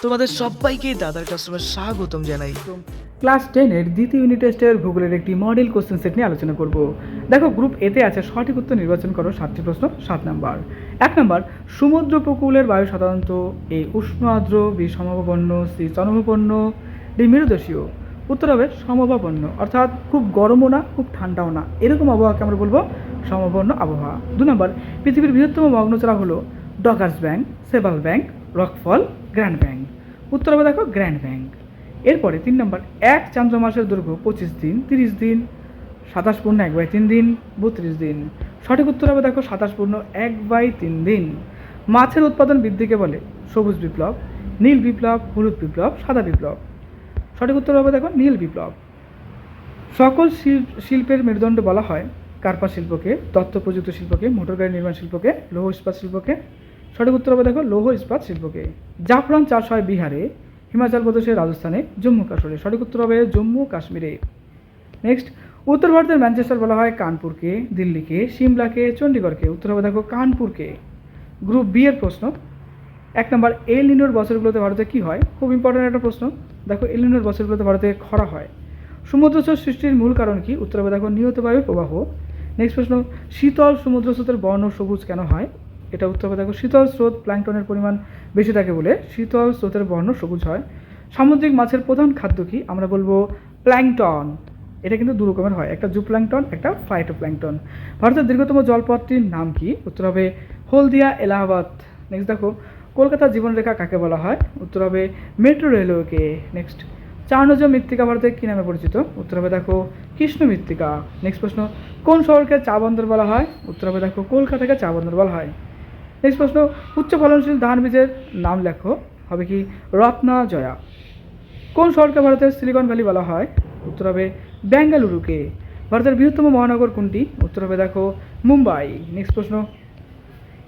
তোমাদের সবাইকে দাদার ক্লাসরুমে স্বাগতম জানাই। ক্লাস 10-এর দ্বিতীয় ইউনিট টেস্টের ভূগোলের একটি মডেল কোশ্চেন সেট নিয়ে আলোচনা করব। দেখো, গ্রুপ এতে আছে সঠিক উত্তর নির্বাচন করো 7টি প্রশ্ন। 7 নাম্বার। 1 নাম্বার, সমুদ্র উপকূলের বায়ু সাধারণত এ উষ্ণ আর্দ্র, বি সমভাবাপন্ন, সি চরমভাবাপন্ন, ডি মৃদুদেশীয়। উত্তর হবে সমভাবাপন্ন, অর্থাৎ খুব গরমও না খুব ঠান্ডাও না, এরকম আবহাওয়াকে আমরা বলবো সমভাবাপন্ন আবহাওয়া। 2 নাম্বার, পৃথিবীর বৃহত্তম মগ্নচড়া হলো ডকার্স ব্যাংক, সেবাল ব্যাংক, রকফল, গ্র্যান্ড ব্যাংক। উত্তর হবে দেখো গ্র্যান্ড ব্যাংক। এরপরে 3 নম্বর, এক চান্দ্র মাসের দৈর্ঘ্য 25 দিন, 30 দিন, 27 পূর্ণ 1/3 দিন, 32 দিন। সঠিক উত্তর হবে দেখো 27 পূর্ণ 1/3 দিন। মাছের উৎপাদন বৃদ্ধিকে বলে সবুজ বিপ্লব, নীল বিপ্লব, হলুদ বিপ্লব, সাদা বিপ্লব। সঠিক উত্তর হবে দেখো নীল বিপ্লব। সকল শিল্পের মেরুদণ্ড বলা হয় কার্পা শিল্পকে, তথ্য প্রযুক্তি শিল্পকে, মোটর গাড়ি নির্মাণ শিল্পকে, লৌহ ইস্পাত শিল্পকে। সঠিক উত্তর হবে দেখো লৌহ ইস্পাত শিল্পকে। জাফরান চাষ হয় বিহারে, হিমাচল প্রদেশে, রাজস্থানে, জম্মু কাশ্মীরে। সঠিক উত্তর হবে জম্মু কাশ্মীরে। নেক্সট, উত্তর ভারতের ম্যানচেস্টার বলা হয় কানপুরকে, দিল্লিকে, সিমলাকে, চণ্ডীগড়কে। উত্তর হবে দেখো কানপুরকে। গ্রুপ বি এর প্রশ্ন। 1 নম্বর, এল নিনোর বছরগুলোতে ভারতে কী হয়? খুব ইম্পর্ট্যান্ট একটা প্রশ্ন। দেখো, এল নিনোর বছরগুলোতে ভারতে খরা হয়। সমুদ্রস্রোত সৃষ্টির মূল কারণ কি? উত্তর হবে দেখো নিয়ত বায়ুর প্রবাহ। নেক্সট প্রশ্ন, শীতল সমুদ্র স্রোতের বর্ণ সবুজ কেন হয়? এটা উত্তর হবে দেখো শীতল স্রোত প্ল্যাঙ্কটনের পরিমাণ বেশি থাকে বলে শীতল স্রোতের বর্ণ সবুজ হয়। সামুদ্রিক মাছের প্রধান খাদ্য কি? আমরা বলবো প্ল্যাঙ্কটন। এটা কিন্তু দু রকমের হয়, একটা জু প্ল্যাঙ্কটন, একটা ফাইটোপ্ল্যাঙ্কটন। ভারতের দীর্ঘতম জলপথটির নাম কি? উত্তর হবে হলদিয়া এলাহাবাদ। নেক্সট দেখো, কলকাতার জীবনরেখা কাকে বলা হয়? উত্তর হবে মেট্রো রেলওয়েকে। নেক্সট, চারনজ মৃত্তিকা ভারতে কী নামে পরিচিত? উত্তর হবে দেখো কৃষ্ণ মৃত্তিকা। নেক্সট প্রশ্ন, কোন শহরকে চা বন্দর বলা হয়? উত্তর হবে দেখো কলকাতাকে চা বন্দর বলা হয়। নেক্সট প্রশ্ন, উচ্চ ফলনশীল ধান বীজের নাম লেখো। হবে কি রত্না জয়া। কোন শহরকে ভারতের সিলিকন ভ্যালি বলা হয়? উত্তর হবে বেঙ্গালুরুকে। ভারতের বৃহত্তম মহানগর কোনটি? উত্তর হবে দেখো মুম্বাই। নেক্সট প্রশ্ন,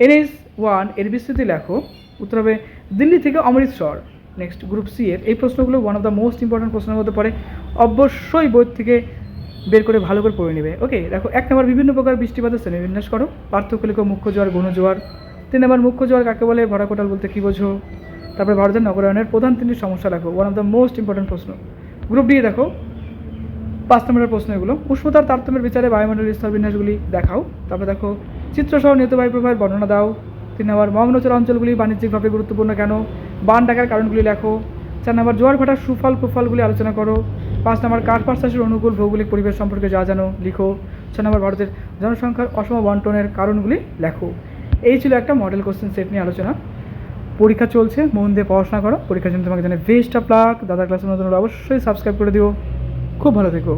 NH1 এর বিস্তৃতি লেখো। উত্তর হবে দিল্লি থেকে অমৃতসর। নেক্সট গ্রুপ সি এর এই প্রশ্নগুলো one of the most important প্রশ্নের মধ্যে পড়ে, অবশ্যই বই থেকে বের করে ভালো করে পড়ে নেবে। ওকে, দেখো 1 নম্বর, বিভিন্ন প্রকার বৃষ্টিপাতের শ্রেণীবিন্যাস করো। পার্থক্য লিখো, মুখ্য জোয়ার, গৌণ জোয়ার। 3 নম্বর, মুখ্য জোয়ার কাকে বলে, ভরা কোটাল বলতে কী বোঝো? তারপরে ভারতের নগরায়নের প্রধান 3টি সমস্যা লেখো। One of the most important প্রশ্ন। গ্রুপ ডি দেখো 5 নম্বরের প্রশ্ন এগুলো। উষ্ণতার তারতম্যের বিচারে বায়ুমণ্ডলের স্তর বিন্যাসগুলি দেখাও। তারপরে দেখো চিত্রসহ নিয়ত বায়ু প্রবাহের বর্ণনা দাও। 3 নম্বর, মগ্নচর অঞ্চলগুলি বাণিজ্যিকভাবে গুরুত্বপূর্ণ কেন? বান ডাকার কারণগুলি লেখো। 4 নম্বর, জোয়ার ভাটার সুফল কুফলগুলি আলোচনা করো। 5 নম্বর, কার্পাস চাষের অনুকূল ভৌগোলিক পরিবেশ সম্পর্কে যা জানো লিখো। 6 নম্বর, ভারতের জনসংখ্যার অসম বন্টনের কারণগুলি লেখো। এই ছিল একটা মডেল কোশ্চেন সেট নিয়ে আলোচনা। পরীক্ষা চলছে, মন দিয়ে পড়াশোনা করো। পরীক্ষার জন্য তোমাকে জানাই বেস্ট অফ লাক। দাদার ক্লাসের নতুন অবশ্যই সাবস্ক্রাইব করে দিও। খুব ভালো থেকো।